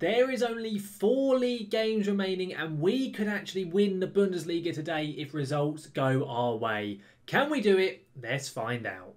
there is only 4 league games remaining and we could actually win the Bundesliga today if results go our way. Can we do it? Let's find out.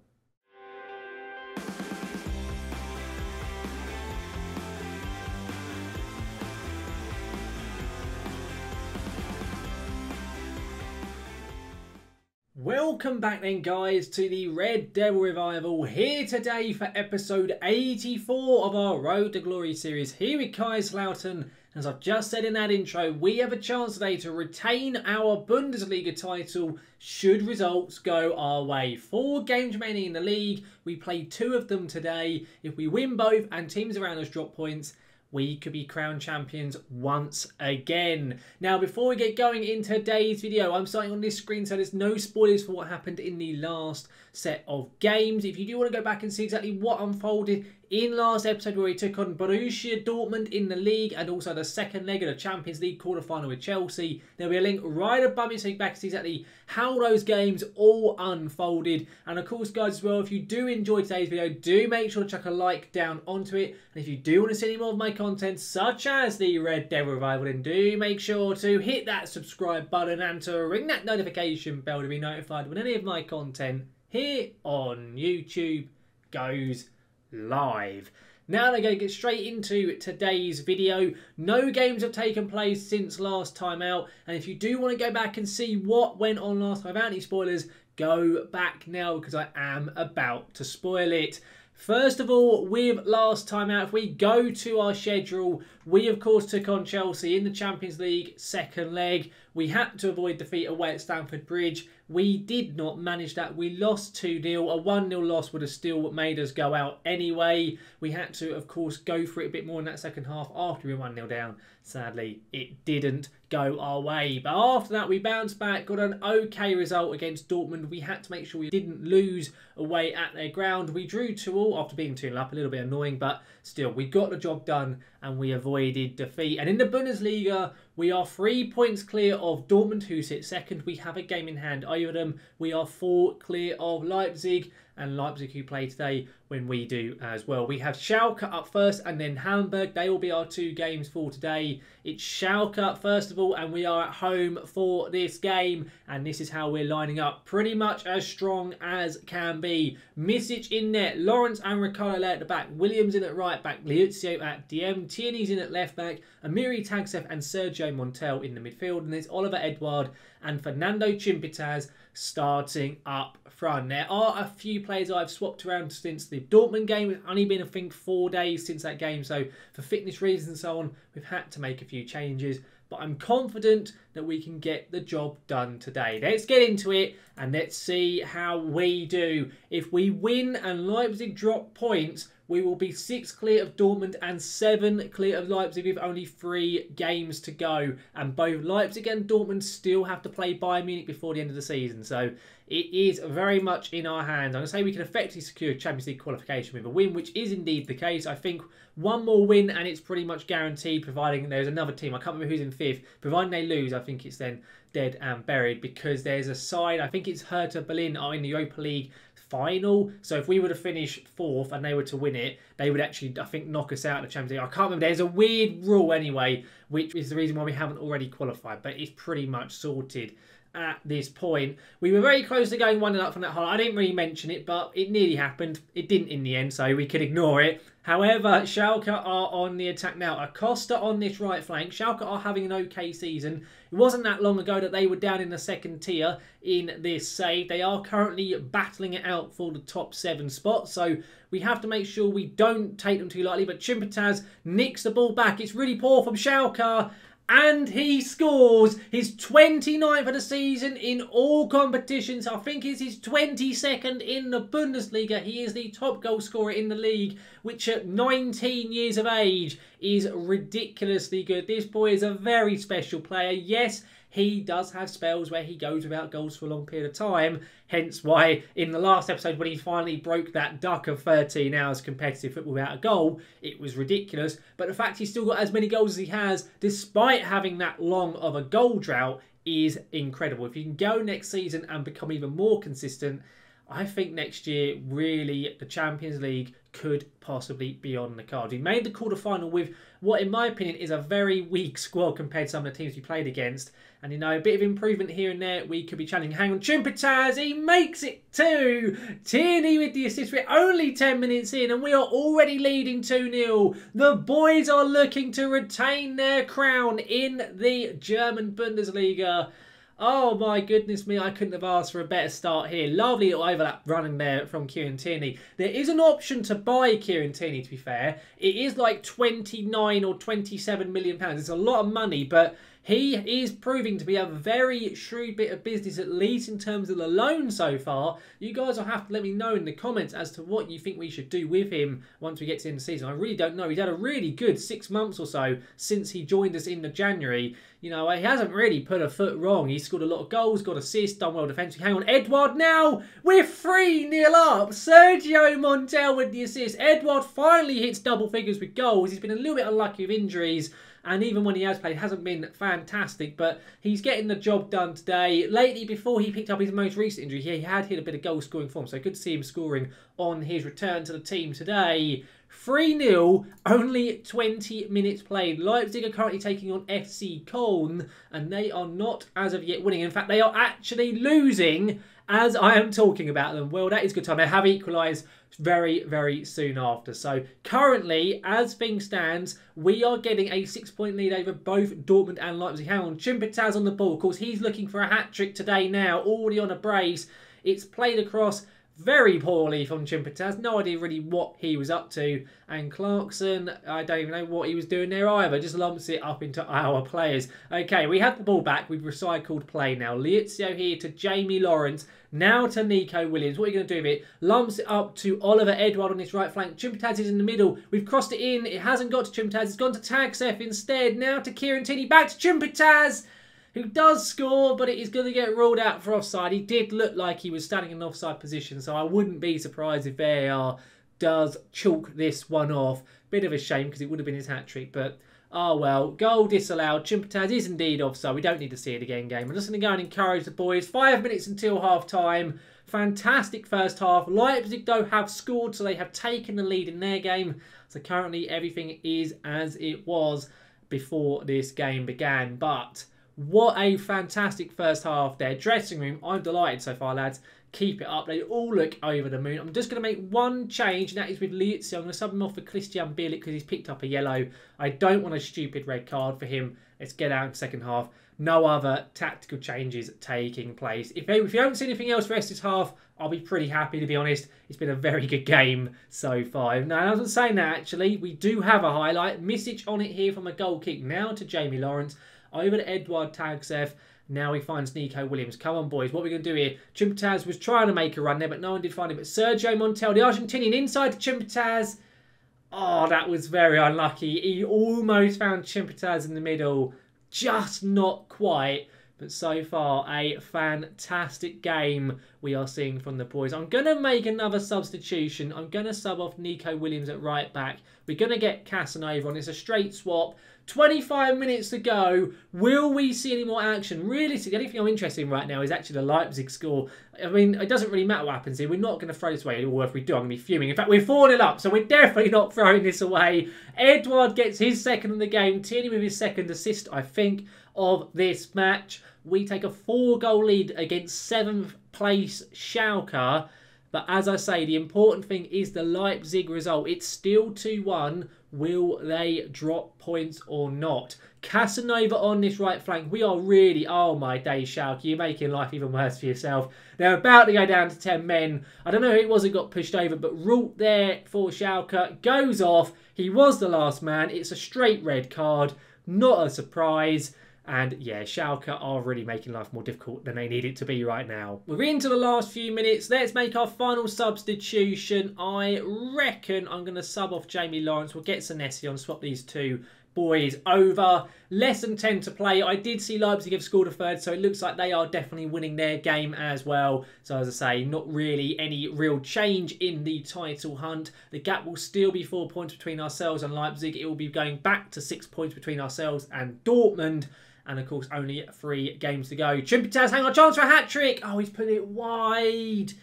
Welcome back then guys to the Red Devil Revival, here today for episode 84 of our Road to Glory series here with Kaiserslautern. As I've just said in that intro, we have a chance today to retain our Bundesliga title should results go our way. 4 games remaining in the league, we played 2 of them today. If we win both and teams around us drop points, we could be crowned champions once again. Now, before we get going in today's video, I'm starting on this screen so there's no spoilers for what happened in the last set of games. If you do want to go back and see exactly what unfolded in last episode where we took on Borussia Dortmund in the league and also the second leg of the Champions League quarter-final with Chelsea, there'll be a link right above me so you can back and see exactly how those games all unfolded. And of course, guys, as well, if you do enjoy today's video, do make sure to chuck a like down onto it. And if you do want to see any more of my content, such as the Red Devil Revival, then do make sure to hit that subscribe button and to ring that notification bell to be notified when any of my content here on YouTube goes live. Now I'm going to get straight into today's video. No games have taken place since last time out, and if you do want to go back and see what went on last time without any spoilers, go back now because I am about to spoil it. First of all, with last time out, if we go to our schedule, we of course took on Chelsea in the Champions League second leg. We had to avoid defeat away at Stamford Bridge. We did not manage that. We lost 2-0. A 1-0 loss would have still made us go out anyway. We had to, of course, go for it a bit more in that second half after we were 1-0 down. Sadly, it didn't go our way. But after that, we bounced back, got an okay result against Dortmund. We had to make sure we didn't lose away at their ground. We drew 2-2 after being 2-0 up, a little bit annoying, but still, we got the job done and we avoided defeat. And in the Bundesliga, we are 3 points clear of Dortmund, who sit second. We have a game in hand over them. We are 4 clear of Leipzig, and Leipzig who play today when we do as well. We have Schalke up first and then Hamburg. They will be our 2 games for today. It's Schalke first of all, and we are at home for this game. And this is how we're lining up. Pretty much as strong as can be. Misic in net, Lawrence and Ricardo at the back, Williams in at right back, Liuzio at DM, Tierney's in at left back, Amiri Tagsev and Sergio Montel in the midfield. And there's Oliver Edouard and Fernando Chimpitaz starting up front. There are a few players I've swapped around since the Dortmund game. It's only been, I think, 4 days since that game, so for fitness reasons and so on, we've had to make a few changes. But I'm confident that we can get the job done today. Let's get into it and let's see how we do. If we win and Leipzig drop points, we will be 6 clear of Dortmund and 7 clear of Leipzig with only 3 games to go. And both Leipzig and Dortmund still have to play Bayern Munich before the end of the season. So it is very much in our hands. I'm going to say we can effectively secure Champions League qualification with a win, which is indeed the case. I think one more win and it's pretty much guaranteed, providing there's another team. I can't remember who's in 5th. Providing they lose, I think it's then dead and buried, because there's a side, I think it's Hertha Berlin, are in the Europa League final. So if we were to finish 4th and they were to win it, they would actually, I think, knock us out of the Champions League. I can't remember. There's a weird rule anyway, which is the reason why we haven't already qualified. But it's pretty much sorted at this point. We were very close to going 1-0 up from that hole. I didn't really mention it, but it nearly happened. It didn't in the end, so we could ignore it. However, Schalke are on the attack now. Acosta on this right flank. Schalke are having an okay season. It wasn't that long ago that they were down in the second tier in this save. They are currently battling it out for the top 7 spots, so we have to make sure we don't take them too lightly. But Chimpitaz nicks the ball back. It's really poor from Schalke. And he scores his 29th of the season in all competitions. I think it's his 22nd in the Bundesliga. He is the top goal scorer in the league, which at 19 years of age is ridiculously good. This boy is a very special player. Yes, he does have spells where he goes without goals for a long period of time. Hence why in the last episode, when he finally broke that duck of 13 hours competitive football without a goal, it was ridiculous. But the fact he's still got as many goals as he has, despite having that long of a goal drought, is incredible. If you can go next season and become even more consistent, I think next year, really, the Champions League could possibly be on the card. He made the quarter-final with what, in my opinion, is a very weak squad compared to some of the teams we played against. And, you know, a bit of improvement here and there. We could be challenging. Hang on, Chimpataz, he makes it 2. Tierney with the assist. We're only 10 minutes in and we are already leading 2-0. The boys are looking to retain their crown in the German Bundesliga. Oh my goodness me, I couldn't have asked for a better start here. Lovely little overlap running there from Kieran Tierney. There is an option to buy Kieran Tierney, to be fair. It is like 29 or 27 million pounds. It's a lot of money, but he is proving to be a very shrewd bit of business, at least in terms of the loan so far. You guys will have to let me know in the comments as to what you think we should do with him once we get to the end of the season. I really don't know. He's had a really good 6 months or so since he joined us in the January. You know, he hasn't really put a foot wrong. He's scored a lot of goals, got assists, done well defensively. Hang on, Edouard now. We're 3-0 up. Sergio Montiel with the assist. Edouard finally hits double figures with goals. He's been a little bit unlucky with injuries. And even when he has played, hasn't been fantastic. But he's getting the job done today. Lately, before he picked up his most recent injury, he had hit a bit of goal-scoring form. So good to see him scoring on his return to the team today. 3-0, only 20 minutes played. Leipzig are currently taking on FC Köln. And they are not, as of yet, winning. In fact, they are actually losing as I am talking about them. Well, that is good time. They have equalised very, very soon after. So currently, as things stands, we are getting a 6-point lead over both Dortmund and Leipzig. Hang on, Chimpataz on the ball. Of course, he's looking for a hat-trick today now, already on a brace. It's played across very poorly from Chimpataz. No idea really what he was up to. And Clarkson, I don't even know what he was doing there either. Just lumps it up into our players. Okay, we have the ball back. We've recycled play now. Liuzio here to Jamie Lawrence. Now to Nico Williams. What are you going to do with it? Lumps it up to Oliver Edouard on his right flank. Chimpataz is in the middle. We've crossed it in. It hasn't got to Chimpataz. It's gone to Tagsef instead. Now to Kieran Tierney. Back to Chimpataz, who does score, but it is going to get ruled out for offside. He did look like he was standing in an offside position, so I wouldn't be surprised if VAR does chalk this one off. Bit of a shame, because it would have been his hat-trick, but oh well. Goal disallowed. Chimpataz is indeed offside. We don't need to see it again, game. I'm just going to go and encourage the boys. 5 minutes until half-time. Fantastic first half. Leipzig, though, have scored, so they have taken the lead in their game. So currently, everything is as it was before this game began, but what a fantastic first half there. Dressing room, I'm delighted so far, lads. Keep it up. They all look over the moon. I'm just going to make one change, and that is with Liuzio. I'm going to sub him off for Christian Bielik because he's picked up a yellow. I don't want a stupid red card for him. Let's get out in the second half. No other tactical changes taking place. If you haven't seen anything else for this half, I'll be pretty happy, to be honest. It's been a very good game so far. Now, I wasn't saying that, actually. We do have a highlight. Message on it here from a goal kick. Now to Jamie Lawrence. Over to Edouard Tagsef. Now he finds Nico Williams. Come on, boys. What are we going to do here? Chimpataz was trying to make a run there, but no one did find him. But Sergio Montiel, the Argentinian, inside to Chimpataz. Oh, that was very unlucky. He almost found Chimpataz in the middle. Just not quite. But so far, a fantastic game we are seeing from the boys. I'm going to make another substitution. I'm going to sub off Nico Williams at right back. We're going to get Casanova on. It's a straight swap. 25 minutes to go. Will we see any more action? Realistically, the only thing I'm interested in right now is actually the Leipzig score. I mean, it doesn't really matter what happens here. We're not going to throw this away, or if we do, I'm going to be fuming. In fact, we're 4-0 up, so we're definitely not throwing this away. Edouard gets his second in the game. Tierney with his second assist, I think, of this match. We take a 4-goal lead against 7th place Schalke. But as I say, the important thing is the Leipzig result. It's still 2-1. Will they drop points or not? Casanova on this right flank. We are really, oh my days, Schalke. You're making life even worse for yourself. They're about to go down to 10 men. I don't know who it was that got pushed over, but Root there for Schalke goes off. He was the last man. It's a straight red card. Not a surprise. And yeah, Schalke are really making life more difficult than they need it to be right now. We're into the last few minutes. Let's make our final substitution. I reckon I'm going to sub off Jamie Lawrence. We'll get Senesi on, swap these two boys over. Less than 10 to play. I did see Leipzig have scored a third, so it looks like they are definitely winning their game as well. So as I say, not really any real change in the title hunt. The gap will still be 4 points between ourselves and Leipzig. It will be going back to 6 points between ourselves and Dortmund. And, of course, only 3 games to go. Chimpataz, hang on, chance for a hat-trick. Oh, he's put it wide.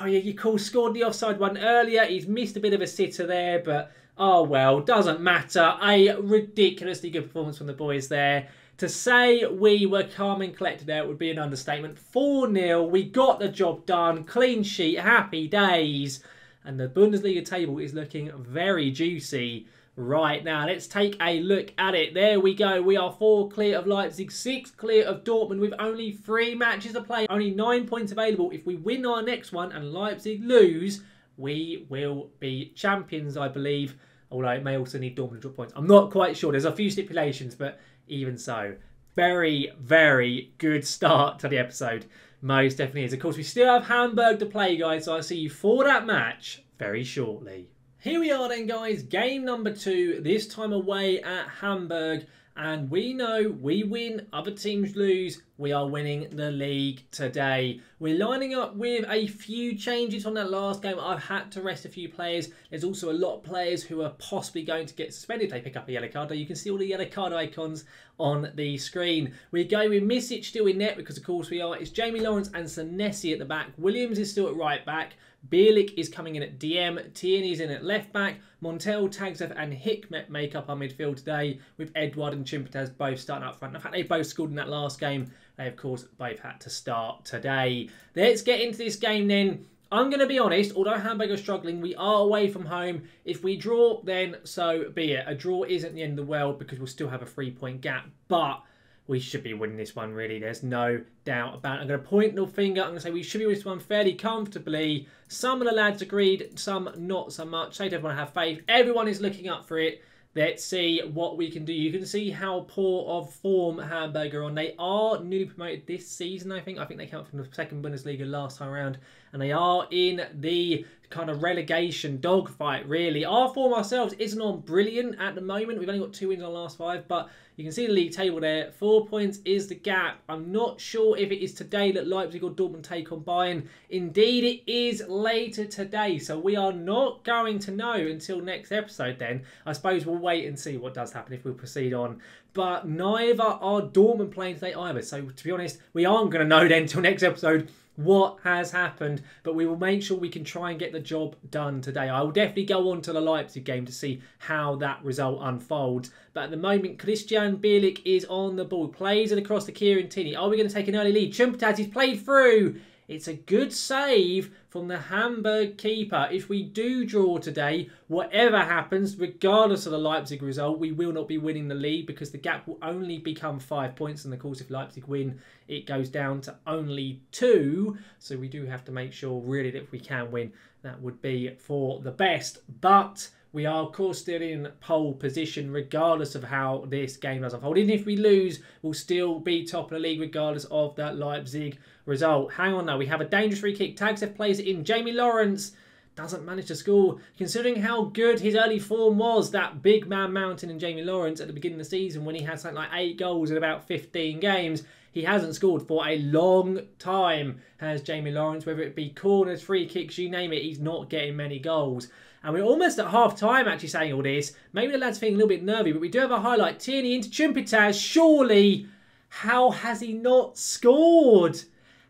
Oh, yeah, scored the offside one earlier. He's missed a bit of a sitter there, but oh well, doesn't matter. A ridiculously good performance from the boys there. To say we were calm and collected there would be an understatement. 4-0, we got the job done. Clean sheet, happy days. And the Bundesliga table is looking very juicy right now. Let's take a look at it. There we go. We are 4 clear of Leipzig, 6 clear of Dortmund with only 3 matches to play. Only 9 points available. If we win our next one and Leipzig lose, we will be champions, I believe. Although it may also need Dortmund to drop points. I'm not quite sure. There's a few stipulations, but even so, very, very good start to the episode. Most definitely is. Of course, we still have Hamburg to play, guys, so I'll see you for that match very shortly. Here we are then, guys. Game number 2, this time away at Hamburg. And we know we win, other teams lose. We are winning the league today. We're lining up with a few changes from that last game. I've had to rest a few players. There's also a lot of players who are possibly going to get suspended if they pick up a yellow card. You can see all the yellow card icons on the screen. We're going with Misic still in net because, of course, we are. It's Jamie Lawrence and Senesi at the back. Williams is still at right back. Bielik is coming in at DM. Tierney's in at left back. Montel, Tagzev and Hikmet make up our midfield today, with Edouard and Chimpataz both starting up front. In fact, they both scored in that last game. They, of course, both had to start today. Let's get into this game then. I'm going to be honest, although Hamburg are struggling, we are away from home. If we draw, then so be it. A draw isn't the end of the world because we'll still have a 3-point gap. But we should be winning this one, really. There's no doubt about it. I'm going to point the finger. I'm going to say we should be winning this one fairly comfortably. Some of the lads agreed, some not so much. Say to everyone have faith. Everyone is looking up for it. Let's see what we can do. You can see how poor of form Hamburg are on. They are newly promoted this season, I think. I think they came from the second Bundesliga last time around. And they are in the kind of relegation dogfight, really. Our form ourselves isn't on brilliant at the moment. We've only got 2 wins on the last 5, but you can see the league table there. 4 points is the gap. I'm not sure if it is today that Leipzig or Dortmund take on Bayern. Indeed, it is later today, so we are not going to know until next episode then. I suppose we'll wait and see what does happen if we proceed on. But neither are Dortmund playing today either. So, to be honest, we aren't going to know then until next episode what has happened, but we will make sure we can try and get the job done today. I will definitely go on to the Leipzig game to see how that result unfolds. But at the moment, Christian Bielik is on the ball. Plays it across to Kieran Tierney. Are we going to take an early lead? Chimpataz, he's played through. It's a good save from the Hamburg keeper. If we do draw today, whatever happens, regardless of the Leipzig result, we will not be winning the league because the gap will only become 5 points. And of course, if Leipzig win, it goes down to only 2. So we do have to make sure, really, that if we can win, that would be for the best. But we are, of course, still in pole position, regardless of how this game does unfold. Even if we lose, we'll still be top of the league, regardless of that Leipzig result. Hang on, though. We have a dangerous free kick. Tagzev plays it in. Jamie Lawrence doesn't manage to score. Considering how good his early form was, that big man mountain in Jamie Lawrence at the beginning of the season when he had something like 8 goals in about 15 games, he hasn't scored for a long time, has Jamie Lawrence. Whether it be corners, free kicks, you name it, he's not getting many goals. And we're almost at half-time actually saying all this. Maybe the lad's feeling a little bit nervy, but we do have a highlight. Tierney into Chimpataz. Surely, how has he not scored?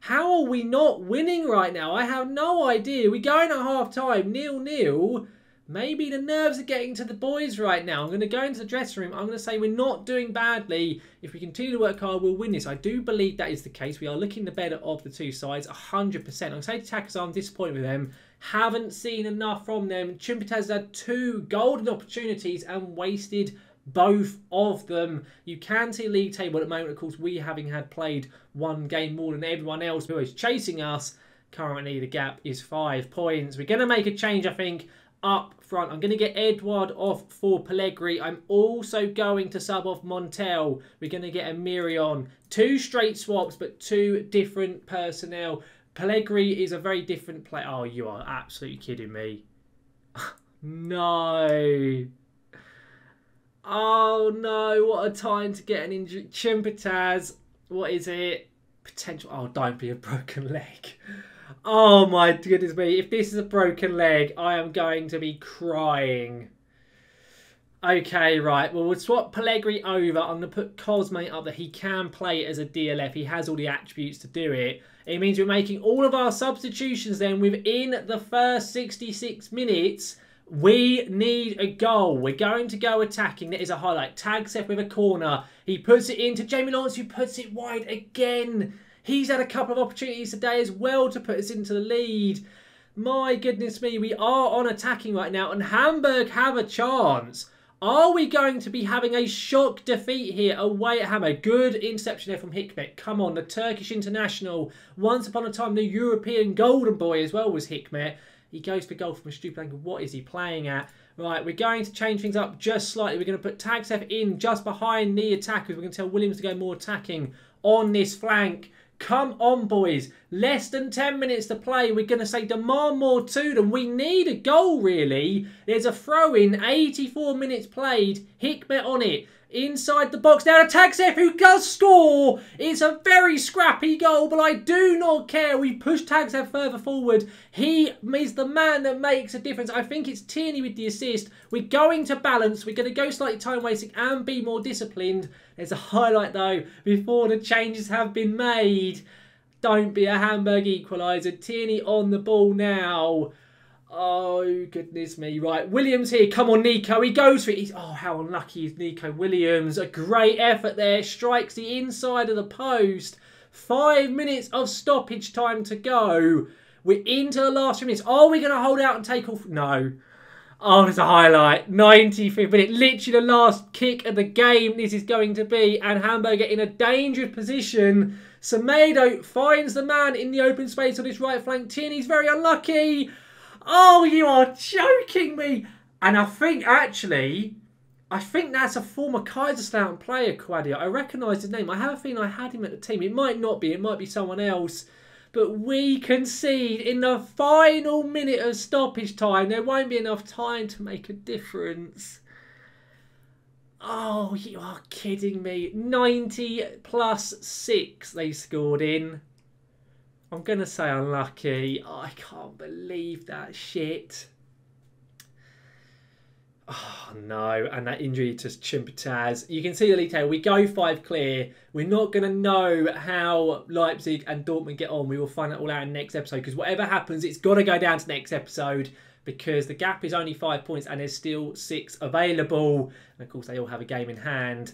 How are we not winning right now? I have no idea. We're going at half-time, 0-0. Maybe the nerves are getting to the boys right now. I'm going to go into the dressing room. I'm going to say we're not doing badly. If we continue to work hard, we'll win this. I do believe that is the case. We are looking the better of the two sides, 100%. I'm going to say to Tackers, I'm disappointed with them. Haven't seen enough from them. Chimpataz had 2 golden opportunities and wasted both of them. You can see the league table at the moment. Of course, we having had played 1 game more than everyone else who is chasing us. Currently, the gap is 5 points. We're going to make a change, I think, up front. I'm going to get Edouard off for Pellegrini. I'm also going to sub off Montel. We're going to get Amiri on. 2 straight swaps, but 2 different personnel. Pellegrini is a very different player. Oh, you are absolutely kidding me. No. Oh, no. What a time to get an injury. Chimpataz. What is it? Potential. Oh, don't be a broken leg. Oh, my goodness me. If this is a broken leg, I am going to be crying. Okay, right. Well, we'll swap Pellegrini over. I'm going to put Cosme up there. He can play as a DLF. He has all the attributes to do it. It means we're making all of our substitutions then within the first 66 minutes. We need a goal. We're going to go attacking. That is a highlight. Tagseth with a corner. He puts it into Jamie Lawrence, who puts it wide again. He's had a couple of opportunities today as well to put us into the lead. My goodness me, we are on attacking right now, and Hamburg have a chance. Are we going to be having a shock defeat here away at Hamburg? Good interception there from Hikmet. Come on, the Turkish international. Once upon a time, the European golden boy as well was Hikmet. He goes for goal from a stupid angle. What is he playing at? Right, we're going to change things up just slightly. We're going to put Tagseth in just behind the attackers. We're going to tell Williams to go more attacking on this flank. Come on, boys. Less than 10 minutes to play. We're going to say demand more to them. We need a goal, really. There's a throw-in. 84 minutes played. Hikmet on it. Inside the box. Now to Tagseth, who does score. It's a very scrappy goal, but I do not care. We push Tagseth further forward. He is the man that makes a difference. I think it's Tierney with the assist. We're going to balance. We're going to go slightly time-wasting and be more disciplined. There's a highlight, though, before the changes have been made. Don't be a Hamburg equaliser. Tierney on the ball now. Oh, goodness me. Right, Williams here. Come on, Nico. He goes for it. Oh, how unlucky is Nico Williams. A great effort there. Strikes the inside of the post. 5 minutes of stoppage time to go. We're into the last 3 minutes. Are we going to hold out and take off? No. Oh, there's a highlight. 95th minute. Literally the last kick of the game this is going to be. And Hamburg in a dangerous position. Semedo finds the man in the open space on his right flank. Tierney's very unlucky. Oh, you are joking me. And I think, actually, that's a former Kaiserslautern player, Quadia. I recognise his name. I have a feeling I had him at the team. It might not be. It might be someone else. But we concede in the final minute of stoppage time. There won't be enough time to make a difference. Oh, you are kidding me. 90 plus 6 they scored in. I'm going to say unlucky. Oh, I can't believe that shit. Oh, no. And that injury to Chimpataz. You can see the league table. We go 5 clear. We're not going to know how Leipzig and Dortmund get on. We will find that all out in the next episode. Because whatever happens, it's got to go down to the next episode. Because the gap is only 5 points and there's still 6 available. And of course, they all have a game in hand.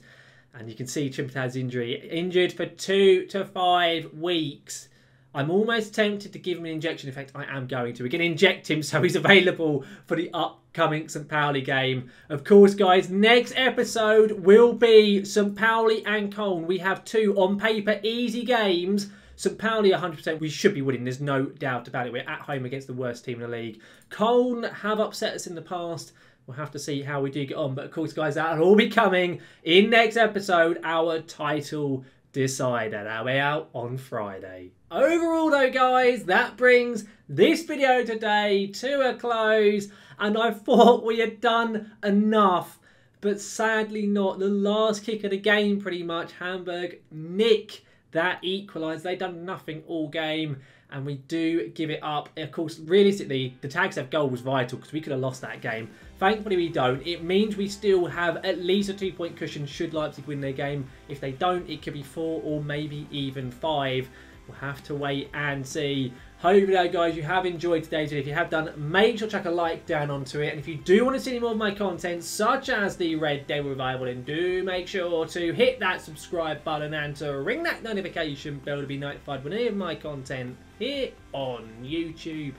And you can see Chimpataz's injury. Injured for 2 to 5 weeks. I'm almost tempted to give him an injection. In fact, I am going to. We're going to inject him so he's available for the upcoming St. Pauli game. Of course, guys, next episode will be St. Pauli and Cologne. We have 2 on paper easy games. St. Pauli 100%. We should be winning. There's no doubt about it. We're at home against the worst team in the league. Cologne have upset us in the past. We'll have to see how we do get on. But of course, guys, that'll all be coming in next episode. Our title decider. That'll be out on Friday. Overall though, guys, that brings this video today to a close, and I thought we had done enough, but sadly not. The last kick of the game, pretty much, Hamburg nick that equalised. They've done nothing all game, and we do give it up. Of course, realistically, the Tagseth goal was vital because we could have lost that game. Thankfully, we don't. It means we still have at least a 2-point cushion should Leipzig win their game. If they don't, it could be 4 or maybe even 5. We'll have to wait and see. Hopefully, guys, you have enjoyed today's video. If you have done, make sure to chuck a like down onto it. And if you do want to see any more of my content, such as the Red Devil Revival, then do make sure to hit that subscribe button and to ring that notification bell to be notified when any of my content here on YouTube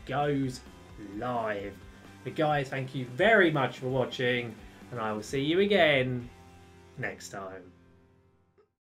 goes live. But guys, thank you very much for watching, and I will see you again next time.